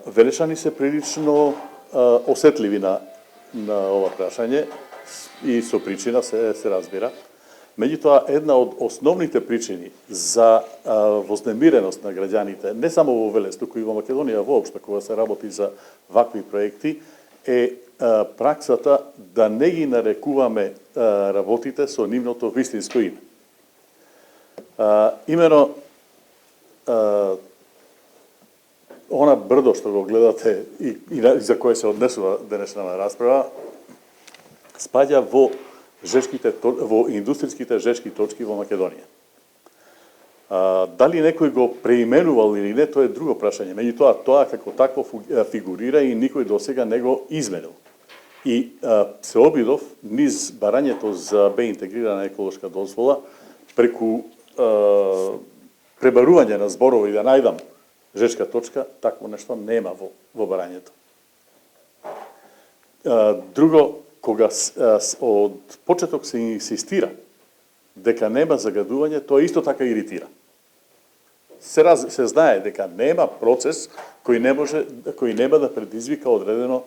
Велешани се прилично осетливи на ова прашање и со причина се разбира. Меѓутоа, една од основните причини за вознемиреност на граѓаните, не само во Велес, туку и во Македонија воопшто, кога се работи за вакви проекти, е праксата да не ги нарекуваме работите со нивното вистинско име. Имено, она брдо што го гледате и за кое се однесува денешна расправа, спаѓа во индустриските жешки точки во Македонија. Дали некој го преименувал или не, тоа е друго прашање. Меѓутоа, тоа како такво фигурира и никој досега не го изменил. И се обидов низ барањето за интегрирана еколошка дозвола преку пребарување на зборови да најдам жешка точка, такво нешто нема во барањето. Друго, кога од почеток се инсистира дека нема загадување, тоа исто така иритира. Се знае дека нема процес кој нема да предизвика одредено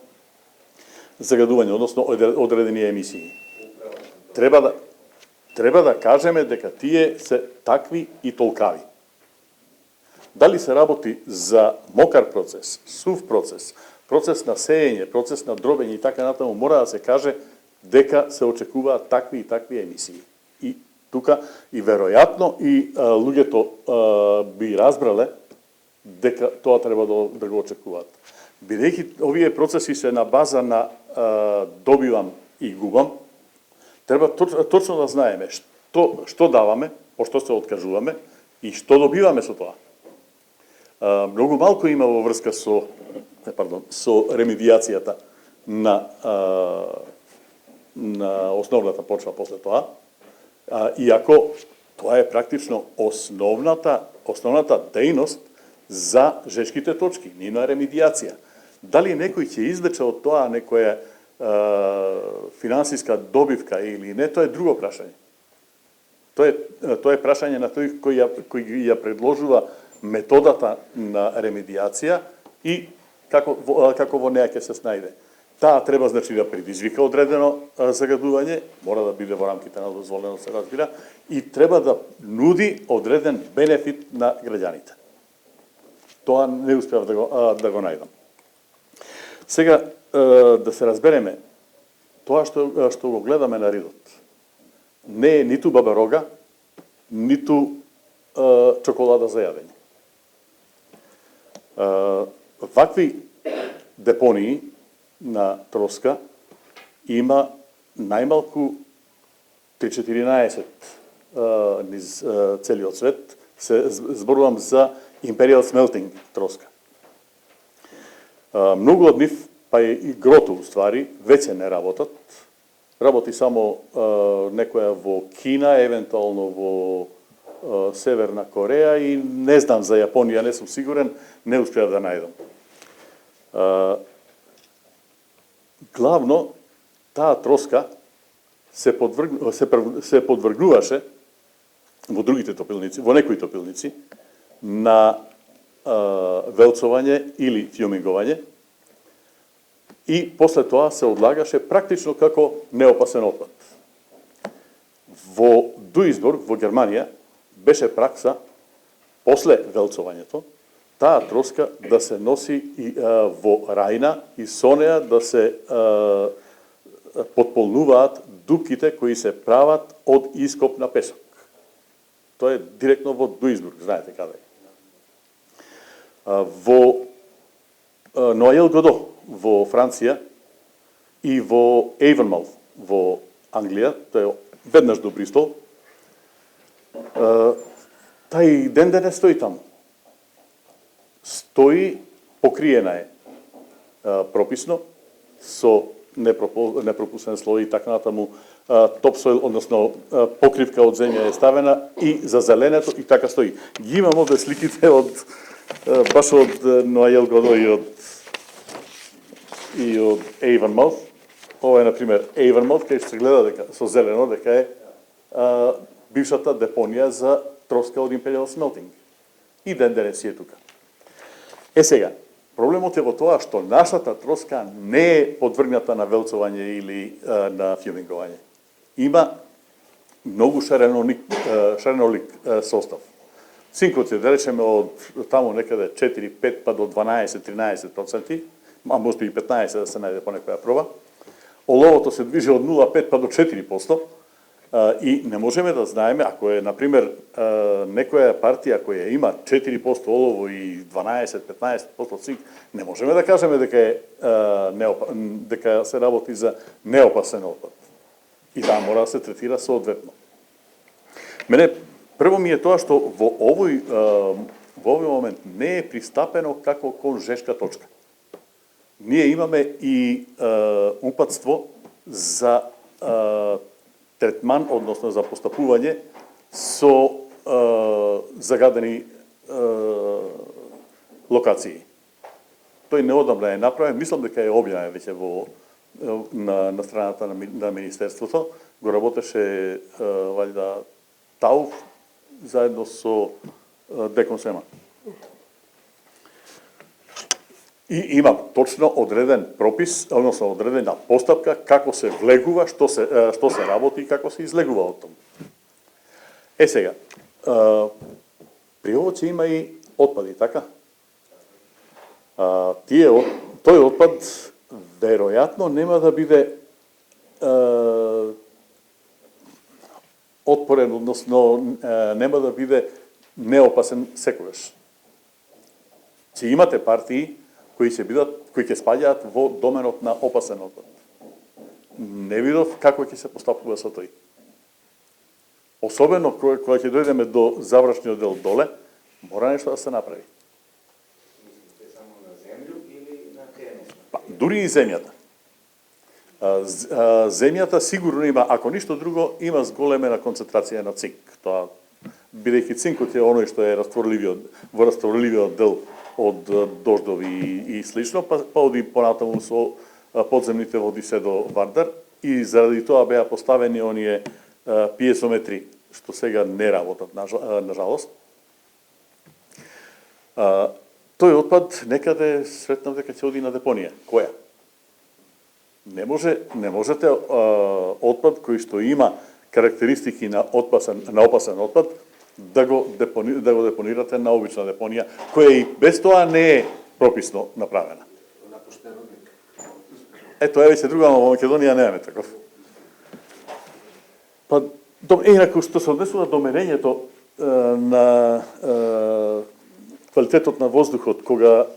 загадување, односно одредени емисии. Треба да кажеме дека тие се такви и толкави. Дали се работи за мокар процес, сув процес, процес на сеење, процес на дробење и така натаму, мора да се каже дека се очекуваат такви и такви емисии. И тука, и веројатно, и луѓето би разбрале дека тоа треба да го очекуваат. Бидејќи овие процеси се на база на добивам и губам, треба точно да знаеме што даваме, по што се откажуваме и што добиваме со тоа. Многу малку има во врска со ремедијацијата на основната почва после тоа, иако тоа е практично основната дејност за жешките точки, нивна ремедијација. Дали некој ќе извлече од тоа некоја финансиска добивка или не, тоа е друго прашање. Тоа е прашање на тој кој ја предложува методата на ремедијација и како во неја ќе се снајде. Таа треба значи да предизвика одредено загадување, мора да биде во рамките на дозволено, се разбира, и треба да нуди одреден бенефит на граѓаните. Тоа не успеав да го најдам. Сега, да се разбереме, тоа што го гледаме на Ридот, не е ниту бабарога, ниту чоколада за јадење. Вакви депонии на троска има најмалку 3-14 низ целиот свет. Се зборувам за Imperial Smelting троска. Многу од нив, па и грото уствари, веќе не работат. Работи само некоја во Кина, евентуално во Северна Кореја и не знам за Јапонија, не сум сигурен, не успеав да најдам. Главно, таа троска се подвргнуваше во другите топилници, во некои топилници, на велцување или фјумиговање и после тоа се одлагаше практично како неопасен отпад. Во Дуисбург, во Германија, беше пракса, после велцувањето, таа троска да се носи и во Рајна и со неа да се потполнуваат дупките кои се прават од ископ на песок. Тоа е директно во Дуисбург, знаете каде е. Во Ноел Годо во Франција и во Avonmouth во Англија, тоа е веднаш до Бристол, тај ден денес стои таму. Стои, покриена е прописно, со непропусен слој и така натаму, топсойл, односно покривка од земја е ставена и за зеленето и така стои. Ги имам овде сликите баш од Ноел Годо и од Avonmouth. Ова е, например, Avonmouth, кај што се гледа дека со зелено дека е бившата депонија за троска од Imperial Smelting. И ден денес е тука. Сега, Проблемот е во тоа што нашата троска не е подвргната на велцување или на фјумингување. Има многу шаренолик состав. Цинкот е, да речеме, од таму некаде 4-5 па до 12-13%, а може и 15% да се најде по некоја проба. Оловото се движи од 0,5 па до 4%, и не можеме да знаеме, ако е, например, некоја партија која има 4% олово и 12-15% цинк, не можеме да кажеме дека се работи за неопасен отпад. И таа мора да се третира соодветно. Мене, прво ми е тоа што во овој момент не е пристапено како кон жешка точка. Ние имаме и упатство за третман, односно за постапување со загадени локации. Тој неодамна е направен, мислам дека е објавен веќе на страната на Министерството, го работеше валјда Тауф заедно со Деконсема. И има точно одреден пропис, односно одредена постапка како се влегува, што се работи и како се излегува од тоа. Сега, при ово ќе има и отпади, така? Тој отпад веројатно нема да биде отпорен, односно нема да биде неопасен секогаш. Ќе имате партии кои ќе спаѓаат во доменот на опасен отпад. Не видов како ќе се постапува со тој. Особено кога ќе дојдеме до завршниот дел доле, мора нешто да се направи. Мислите само на земју или на ТНС? Дури и земјата. Земјата сигурно има, ако ништо друго, има зголемена концентрација на цинк. Тоа, бидејќи цинкот е оној што е во растворливиот дел од дождови и слично, па оди понатаму со подземните води се до Вардар, и заради тоа беа поставени оние пиезометри, што сега не работат, на жалост. Тој отпад некаде сретнав дека ќе оди на депонија. Која? Не можете отпад кој што има карактеристики на опасен отпад да го депонирате на обична депонија, која и без тоа не е прописно направена. На поштеровник. Ето, веќе друга, во Македонија немаме таков. Па, инаку што се однесува до мерењето на квалитетот на воздухот кога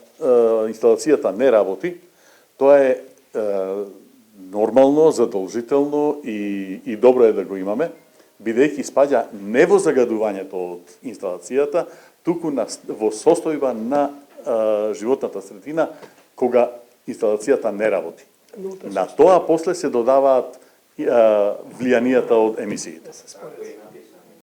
инсталацијата не работи, тоа е нормално, задолжително и добро е да го имаме, бидејќи спаѓа не во загадувањето од инсталацијата, туку во состојба на животната средина кога инсталацијата не работи. На тоа после се додаваат влијанијата од емисиите.